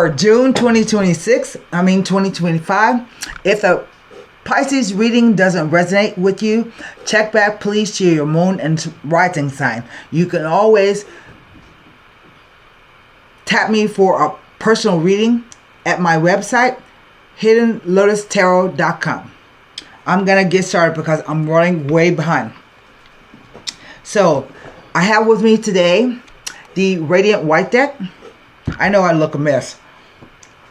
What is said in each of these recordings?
for June 2025. If the Pisces reading doesn't resonate with you, check back please to your moon and rising sign. You can always tap me for a personal reading at my website, HiddenLotusTarot.com. I'm going to get started because I'm running way behind. So, I have with me today the Radiant White deck. I know I look a mess.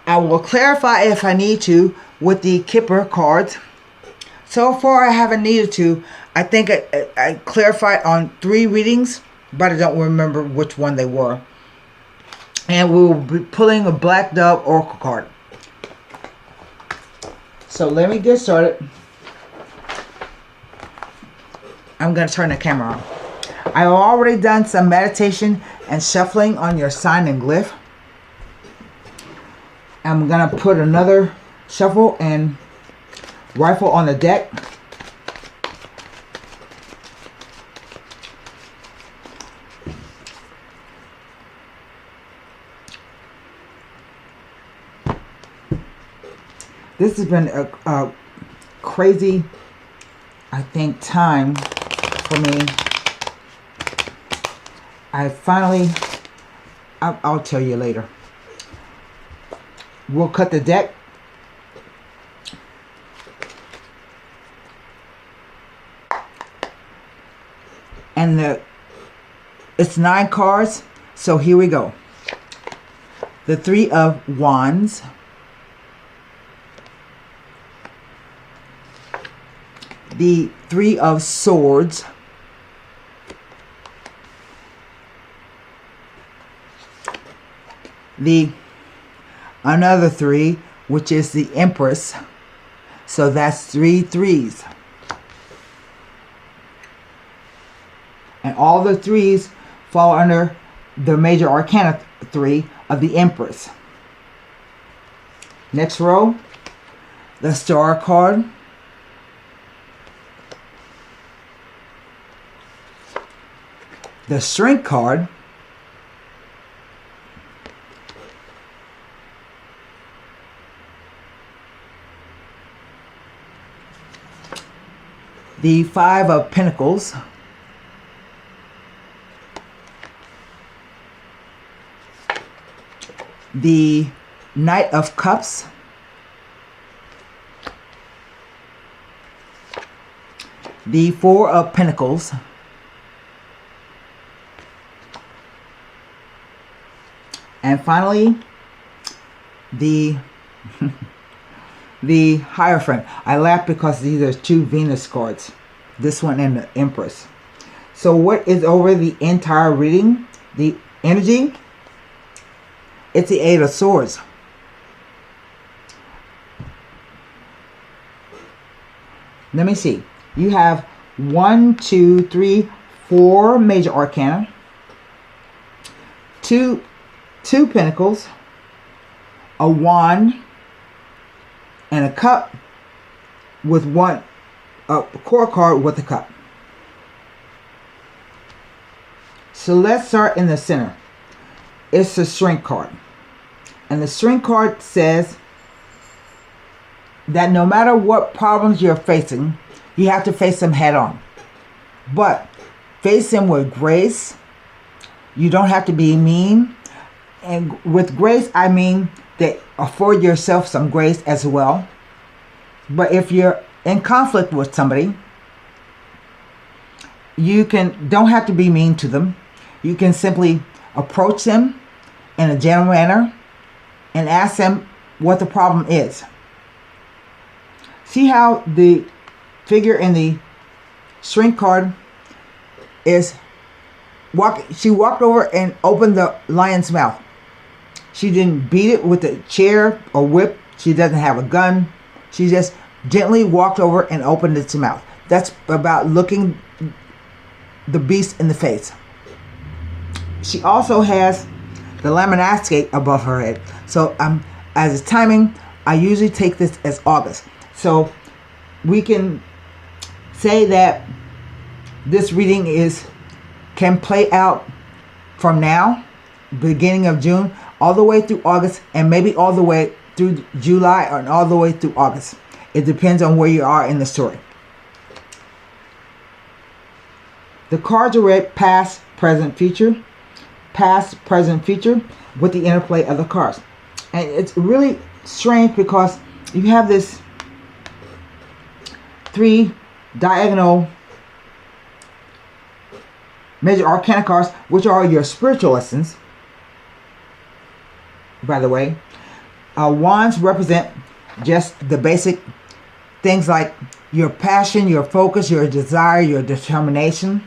I will clarify if I need to with the Kipper cards. So far I haven't needed to. I think I clarified on 3 readings, but I don't remember which one they were. And we will be pulling a Black Dove Oracle card. So let me get started. I'm going to turn the camera on. I've already done some meditation and shuffling on your sign and glyph. I'm going to put another shuffle and rifle on the deck. This has been a crazy, I think, time for me. I'll tell you later. We'll cut the deck. And it's 9 cards. So here we go. The 3 of Wands. The 3 of Swords. Another 3, which is the Empress. So that's 3 threes. And all the 3s fall under the major arcana 3 of the Empress. Next row, the Star card. The Strength card. The 5 of Pentacles. The Knight of Cups. The 4 of Pentacles. And finally, the Hierophant. I laugh because these are 2 Venus cards. This one and the Empress. So what is over the entire reading? The energy. It's the 8 of Swords. Let me see. You have 1, 2, 3, 4 major arcana. 2 Pentacles. A Wand. And a Cup with a core card with a cup. So let's start in the center. It's the Strength card. And the Strength card says that no matter what problems you're facing, you have to face them head on. But face them with grace. You don't have to be mean. And with grace, I mean that afford yourself some grace as well. But if you're in conflict with somebody, you don't have to be mean to them. You can simply approach them in a gentle manner and ask them what the problem is. See how the figure in the Strength card is she walked over and opened the lion's mouth. She didn't beat it with a chair or whip. She doesn't have a gun. She just gently walked over and opened its mouth. That's about looking the beast in the face. She also has the Lamanaskate above her head. So as a timing, I usually take this as August. So we can say that this reading can play out from now, beginning of June, all the way through August, and maybe all the way through July, and all the way through August. It depends on where you are in the story. The cards are read past, present, future. Past, present, future, with the interplay of the cards. And it's really strange because you have this 3 diagonal major arcana cards, which are your spiritual lessons, by the way. Wands represent just the basic things like your passion, your focus, your desire, your determination.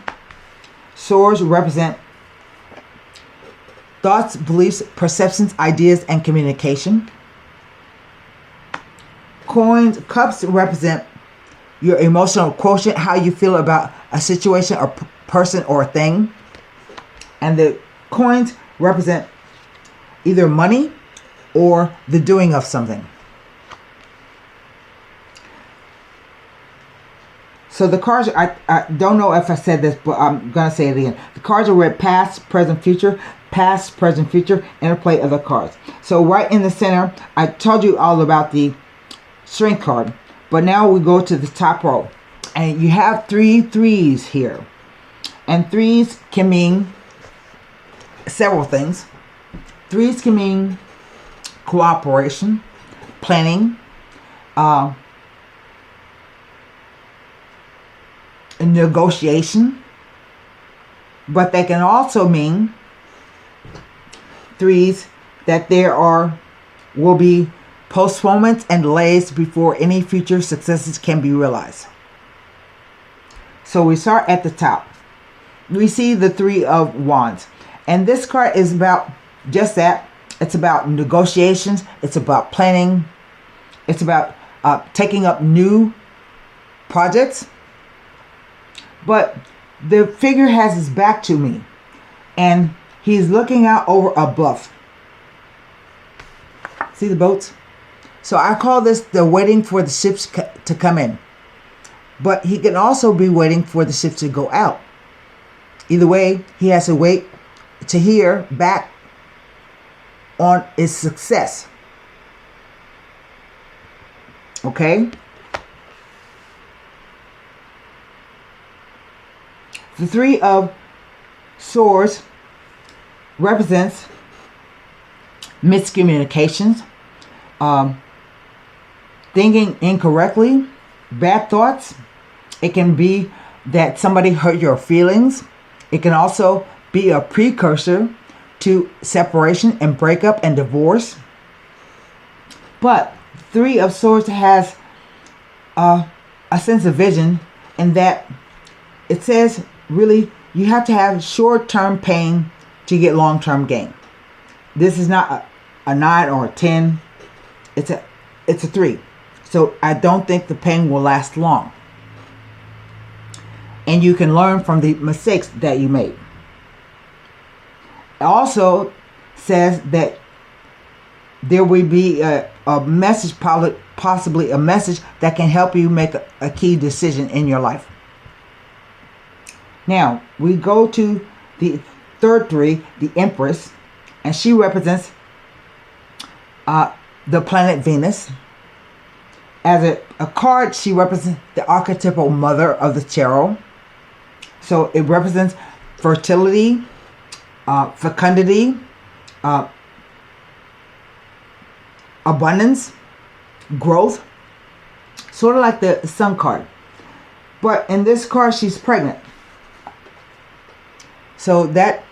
Swords represent thoughts, beliefs, perceptions, ideas, and communication. Coins, cups represent your emotional quotient, how you feel about a situation or person or thing. And the coins represent either money or the doing of something. So the cards, I don't know if I said this, but I'm going to say it again. The cards are read past, present, future. Past, present, future, interplay of the cards. So right in the center, I told you all about the strength card. But now we go to the top row. And you have 3 threes here. And 3s can mean several things. 3s can mean cooperation, planning, negotiation. But they can also mean 3s that there will be postponements and delays before any future successes can be realized. So we start at the top. We see the 3 of Wands. And this card is about just that. It's about negotiations. It's about planning. It's about taking up new projects. But the figure has his back to me. And he's looking out over a bluff. See the boats? So I call this the waiting for the ships to come in. But he can also be waiting for the ships to go out. Either way, he has to wait to hear back on its success. Okay? The 3 of Swords represents miscommunications, thinking incorrectly, bad thoughts. It can be that somebody hurt your feelings. It can also be a precursor to separation and breakup and divorce. But 3 of Swords has a sense of vision in that it says really you have to have short-term pain to get long-term gain. This is not a 9 or a 10. It's a 3. So I don't think the pain will last long. And you can learn from the mistakes that you made. It also says that there will be a message, possibly a message that can help you make a key decision in your life. Now, we go to the third 3, the Empress, and she represents the planet Venus. As a card, she represents the archetypal mother of the tarot. So it represents fertility, fecundity, abundance, growth, sort of like the Sun card. But in this card, she's pregnant. So that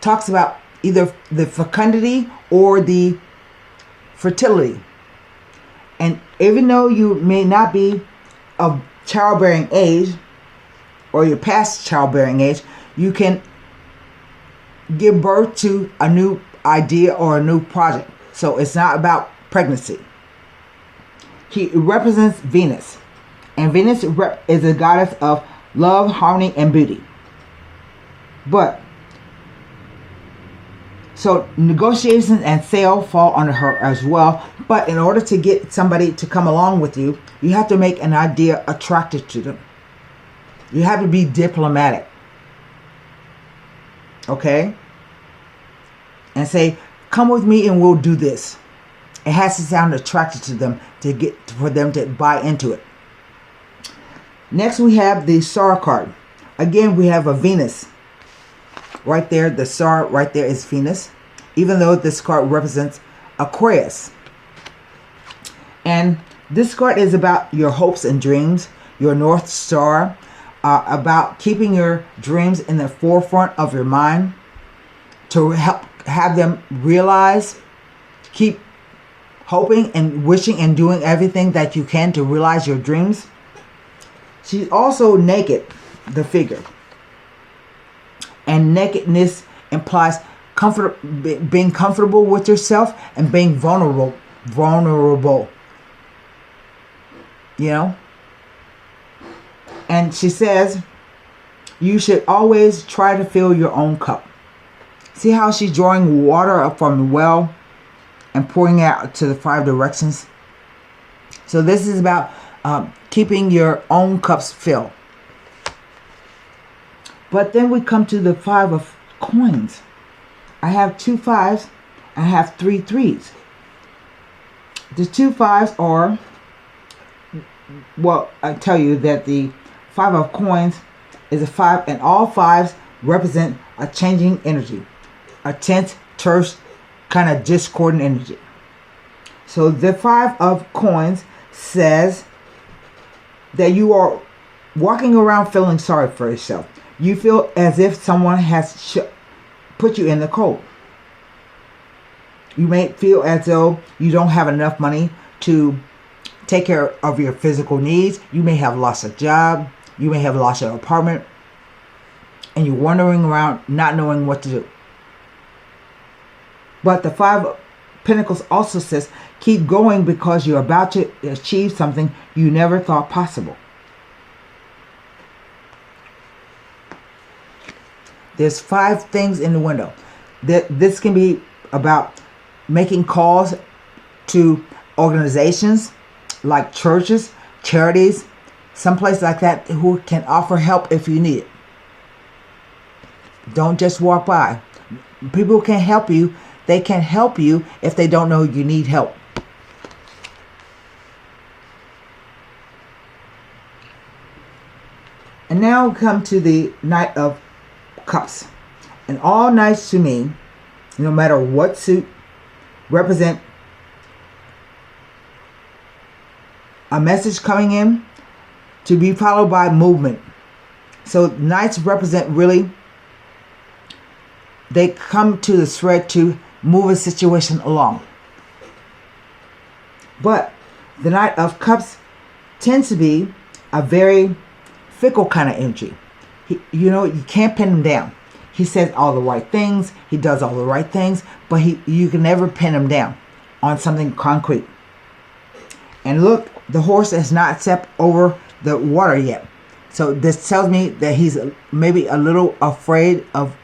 talks about either the fecundity or the fertility. And even though you may not be of childbearing age, or you're past childbearing age, you can give birth to a new idea or a new project. So it's not about pregnancy. He represents Venus. And Venus is a goddess of love, harmony, and beauty. But, so negotiations and sale fall under her as well. But in order to get somebody to come along with you, you have to make an idea attractive to them. You have to be diplomatic. Okay? And say, come with me and we'll do this. It has to sound attractive to them for them to buy into it. Next we have the Star card. Again, we have a Venus. Right there, the star right there is Venus. Even though this card represents Aquarius. And this card is about your hopes and dreams, your North Star, about keeping your dreams in the forefront of your mind to help have them realize, keep hoping and wishing and doing everything that you can to realize your dreams. She's also naked, the figure. And nakedness implies being comfortable with yourself and being vulnerable. You know? And she says, you should always try to fill your own cup. See how she's drawing water up from the well and pouring it out to the 5 directions? So this is about keeping your own cups filled. But then we come to the 5 of coins. I have 2 5s. I have 3 3s. The 2 5s are, well, I tell you that the 5 of coins is a 5, and all 5s represent a changing energy, a tense, terse, kind of discordant energy. So the 5 of coins says that you are walking around feeling sorry for yourself. You feel as if someone has put you in the cold. You may feel as though you don't have enough money to take care of your physical needs. You may have lost a job. You may have lost your apartment. And you're wandering around not knowing what to do. But the 5 of Pentacles also says, keep going because you're about to achieve something you never thought possible. There's 5 things in the window. This can be about making calls to organizations like churches, charities, someplace like that who can offer help if you need it. Don't just walk by. People can help you. They can help you if they don't know you need help. And now we come to the Knight of Cups. And all knights to me, no matter what suit, represent a message coming in to be followed by movement. So knights represent really, they come to the thread to move a situation along. But the Knight of Cups tends to be a very fickle kind of energy. You can't pin him down. He says all the right things. He does all the right things. But you can never pin him down on something concrete. And look, the horse has not stepped over the water yet. So this tells me that he's maybe a little afraid of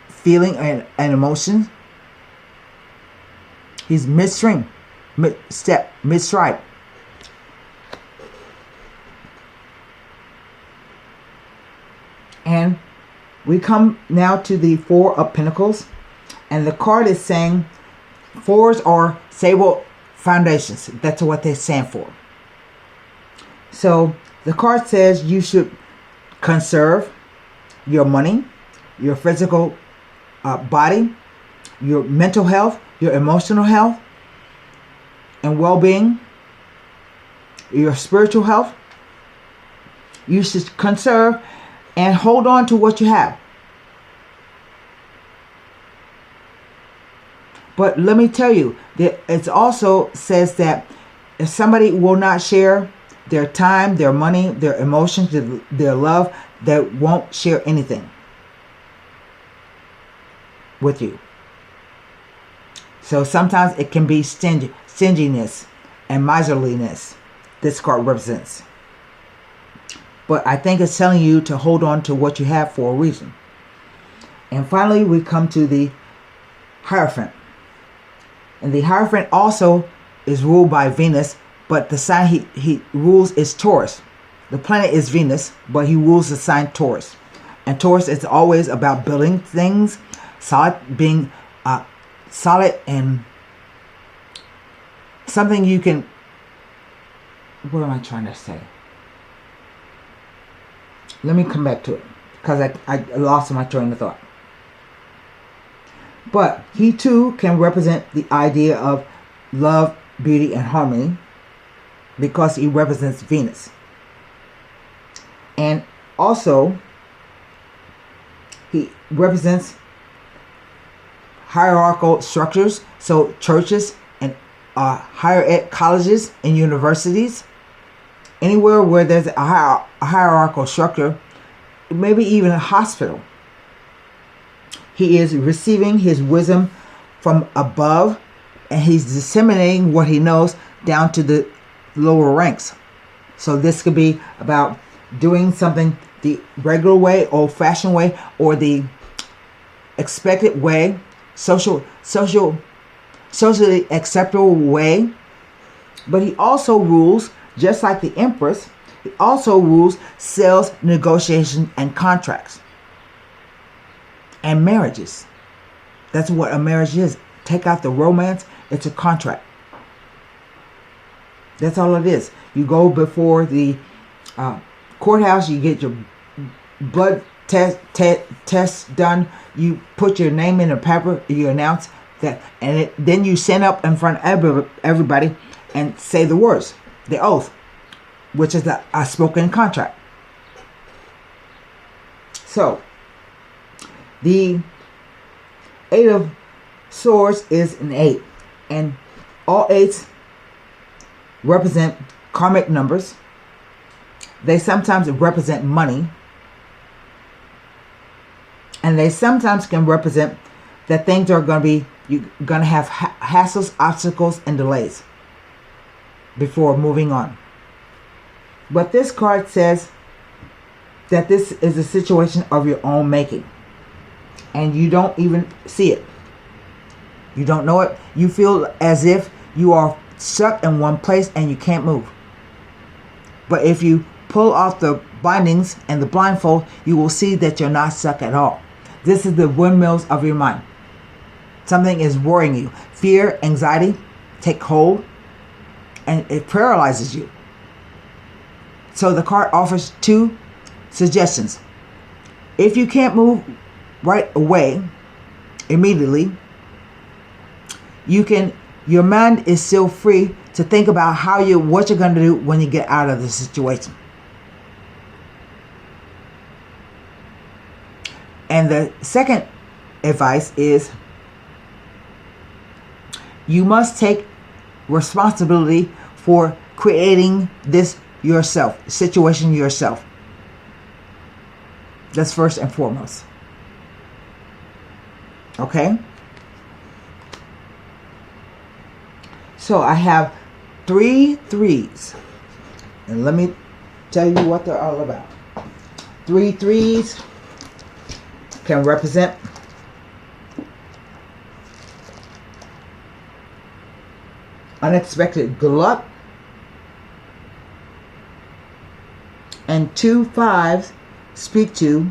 feeling and emotions. He's midstream, mid-step, mid-stride. And we come now to the 4 of Pentacles. And the card is saying 4s are stable foundations. That's what they stand for. So the card says you should conserve your money, your physical body, your mental health, your emotional health and well-being, your spiritual health. You should conserve and hold on to what you have. But let me tell you that it also says that if somebody will not share their time, their money, their emotions, their love, they won't share anything with you. So sometimes it can be stinginess and miserliness this card represents. But I think it's telling you to hold on to what you have for a reason. And finally, we come to the Hierophant. And the Hierophant also is ruled by Venus, but the sign he rules is Taurus. The planet is Venus, but he rules the sign Taurus. And Taurus is always about building things, solid, being solid and something you can, what am I trying to say? Let me come back to it because I lost my train of thought. But he too can represent the idea of love, beauty, and harmony because he represents Venus. And also, he represents hierarchical structures, so churches and higher ed colleges and universities. Anywhere where there's a hierarchical structure, maybe even a hospital. He is receiving his wisdom from above, and he's disseminating what he knows down to the lower ranks. So this could be about doing something the regular way, old-fashioned way, or the expected way, socially acceptable way. But he also rules, just like the Empress, he also rules sales, negotiation, and contracts. And marriages. That's what a marriage is. Take out the romance, it's a contract. That's all it is. You go before the courthouse, you get your blood test done, you put your name in a paper, you announce that, and then you stand up in front of everybody and say the words, the oath, which is a spoken contract. So, the Eight of Swords is an 8, and all 8s represent karmic numbers. They sometimes represent money, and they sometimes can represent that things are going to be, you're going to have hassles, obstacles, and delays before moving on. But this card says that this is a situation of your own making, and you don't even see it. You don't know it. You feel as if you are stuck in one place and you can't move. But if you pull off the bindings and the blindfold, you will see that you're not stuck at all. This is the windmills of your mind. Something is worrying you. Fear, anxiety take hold, and it paralyzes you. So the card offers 2 suggestions. If you can't move right away, immediately, your mind is still free to think about what you're going to do when you get out of the situation. And the second advice is you must take responsibility for creating this situation yourself. That's first and foremost. Okay? So I have 3 3s. And let me tell you what they're all about. 3 3s can represent unexpected good luck. And 2 5s speak to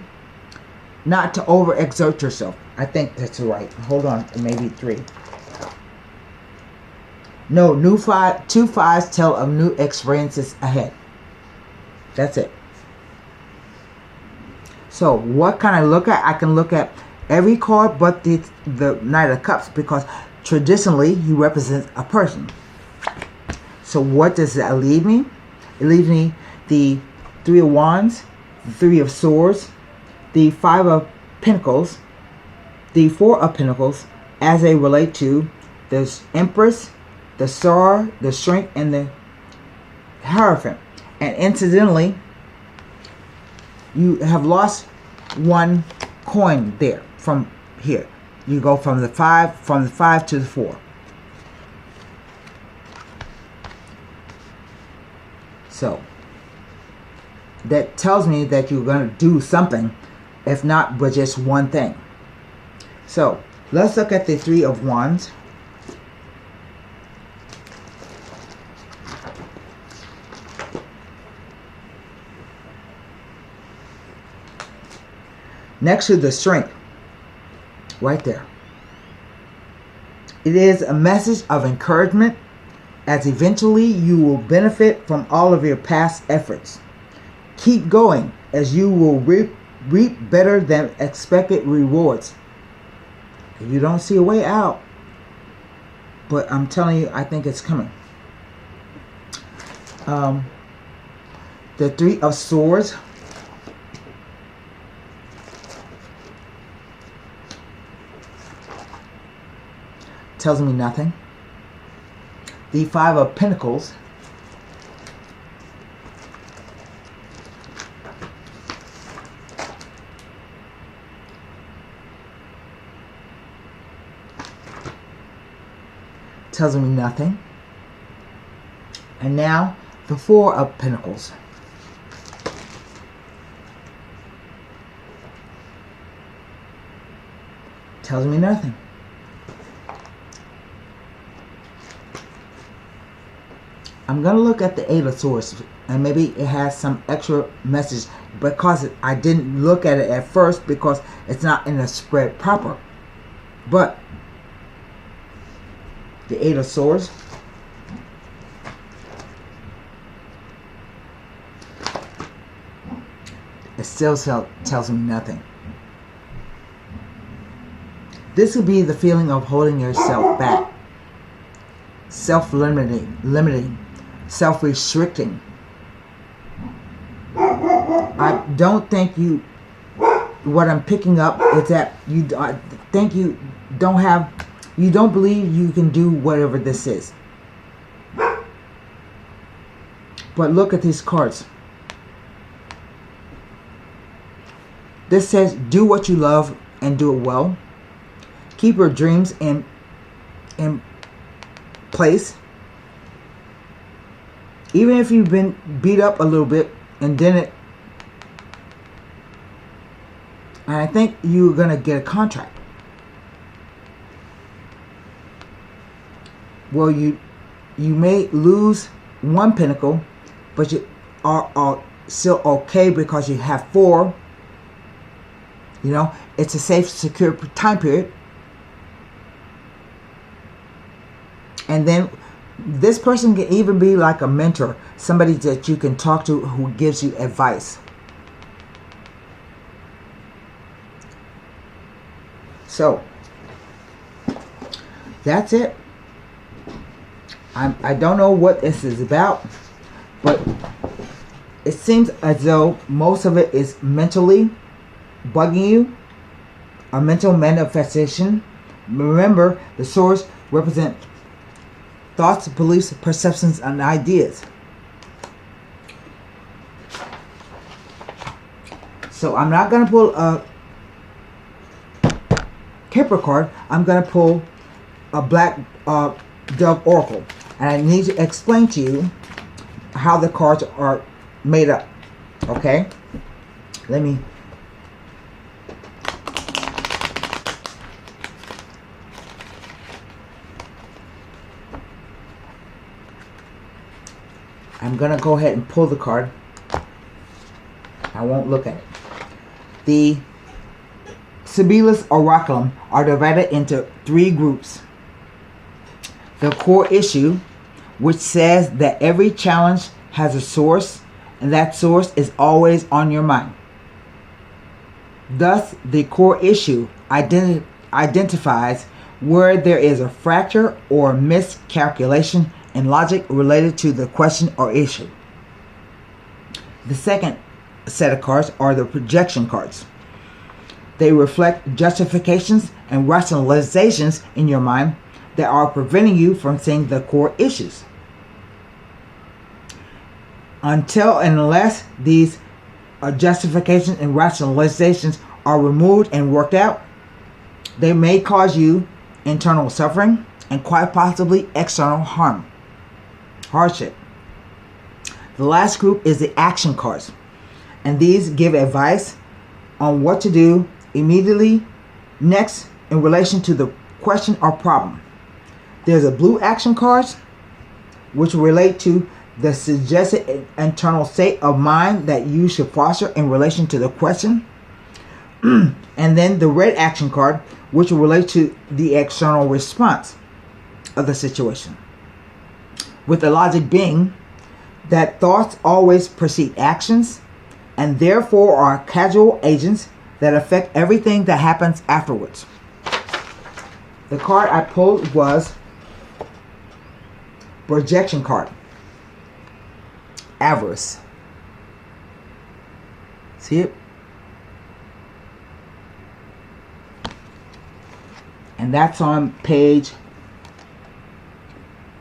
not to overexert yourself. I think that's right. Hold on, maybe 3. No, 2 5s tell of new experiences ahead. That's it. So what can I look at? I can look at every card but the Knight of Cups, because traditionally he represents a person. So what does that leave me? It leaves me the 3 of Wands, the 3 of Swords, the 5 of Pentacles, the 4 of Pentacles as they relate to the Empress, the Star, the Strength, and the Hierophant. And incidentally, you have lost 1 coin there from here. You go from the 5 to the 4. So that tells me that you're going to do something, if not but just one thing. So let's look at the 3 of Wands. Next to the Strength, right there. It is a message of encouragement, as eventually you will benefit from all of your past efforts. Keep going, as you will reap better than expected rewards. You don't see a way out, but I'm telling you, I think it's coming. The Three of Swords. Tells me nothing. The Five of Pentacles. Tells me nothing. And now the Four of Pentacles. Tells me nothing. I'm going to look at the Eight of Swords, and maybe it has some extra message, because I didn't look at it at first because it's not in the spread proper. But the Eight of Swords, it still tells me nothing. This would be the feeling of holding yourself back, self-limiting, self-restricting. I don't think you, what I'm picking up is that I think you don't believe you can do whatever this is. But look at these cards. This says, do what you love and do it well. Keep your dreams in place. Even if you've been beat up a little bit and then I think you're going to get a contract. Well, you may lose one pentacle, but you are still okay because you have four. You know, it's a safe, secure time period. And then this person can even be like a mentor, somebody that you can talk to who gives you advice. So that's it. I don't know what this is about, but it seems as though most of it is mentally bugging you, a mental manifestation. Remember, the swords represent thoughts, beliefs, perceptions, and ideas. So I'm not going to pull a Kipper card. I'm going to pull a Black Dove Oracle. And I need to explain to you how the cards are made up. Okay? Let me... I'm going to go ahead and pull the card. I won't look at it. The Sibyllus Oraculum are divided into three groups. The core issue, which says that every challenge has a source, and that source is always on your mind. Thus, the core issue identifies where there is a fracture or miscalculation in logic related to the question or issue. The second set of cards are the projection cards. They reflect justifications and rationalizations in your mind that are preventing you from seeing the core issues. Until and unless these justifications and rationalizations are removed and worked out, they may cause you internal suffering and quite possibly external hardship. The last group is the action cards, and these give advice on what to do immediately next in relation to the question or problem. There's a blue action cards, which relate to the suggested internal state of mind that you should foster in relation to the question. And then the red action card, which will relate to the external response. of the situation. With the logic being that thoughts always precede actions and therefore are causal agents that affect everything that happens afterwards. The card I pulled was projection card. Avarice. See it? And that's on page,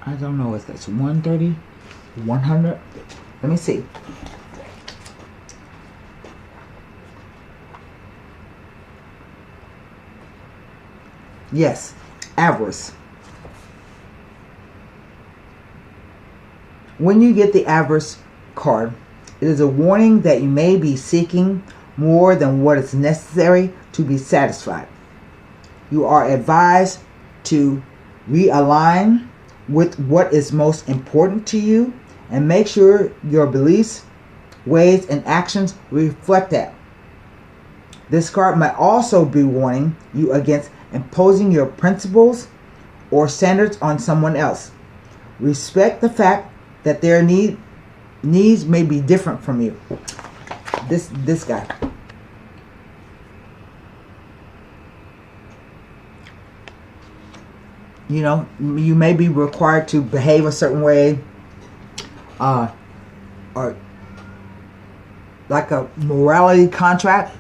I don't know if that's 130, 100. Let me see. Yes, avarice. When you get the avarice card, it is a warning that you may be seeking more than what is necessary to be satisfied. You are advised to realign with what is most important to you and make sure your beliefs, ways, and actions reflect that. This card might also be warning you against imposing your principles or standards on someone else. Respect the fact that their needs may be different from you. This guy. You know, you may be required to behave a certain way, or like a morality contract.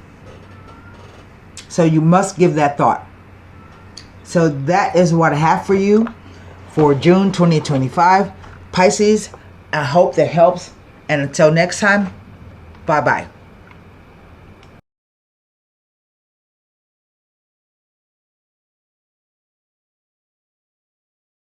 So you must give that thought. So that is what I have for you for June 2025. Pisces, I hope that helps. And until next time, bye-bye.